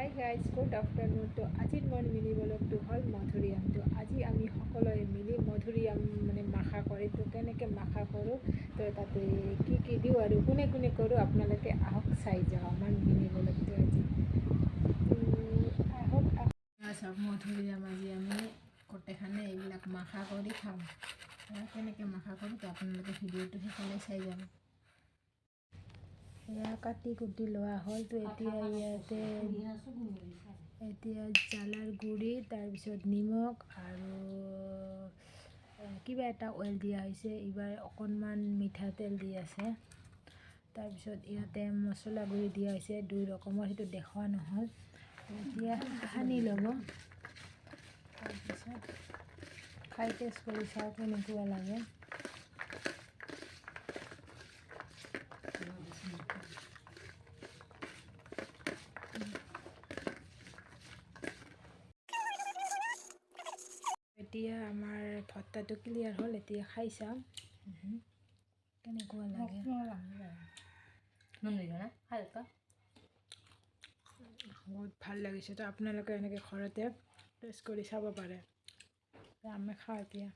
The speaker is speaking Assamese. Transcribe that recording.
Hi guys, good afternoon. তো আজিৰ মোৰ মিনি ব্লগটো হ'ল মধুৰিআম। তো আজি আমি সকলোৱে মিলি মধুৰিআম মাখা কৰি, তো কেনেকৈ মাখা কৰোঁ, তো তাতে কি দিওঁ আৰু কোনে কোনে কৰোঁ আপোনালোকে আহক চাই যাওঁ আমাৰ মিনি ব্লগটো আজি। আহক চব মধুৰিআম আজি আমি গোটেইখানে এইবিলাক মাখা কৰি খাম। কেনেকৈ মাখা কৰোঁ তো আপোনালোকে ভিডিঅ'টো শেষলৈ চাই যাব। এয়া কাটি কুটি লোৱা হ'ল। তো এতিয়া ইয়াতে জ্বালাৰ গুড়ি, তাৰপিছত নিমখ আৰু কিবা এটা অইল দিয়া হৈছে। এইবাৰ অকণমান মিঠাতেল দি আছে। তাৰপিছত ইয়াতে মছলা গুড়ি দিয়া হৈছে 2 ৰকমৰ, সেইটো দেখুওৱা নহ'ল। এতিয়া সানি ল'ব। তাৰপিছত খাই টেষ্ট কৰি চাওঁ কেনেকুৱা লাগে। এতিয়া আমাৰ ভৰ্তাটো ক্লিয়াৰ হ'ল। এতিয়া খাই চাম কেনেকুৱা লাগে। বহুত ভাল লাগিছে। তো আপোনালোকে এনেকৈ ঘৰতে টেষ্ট কৰি চাব পাৰে। আমি খাওঁ এতিয়া।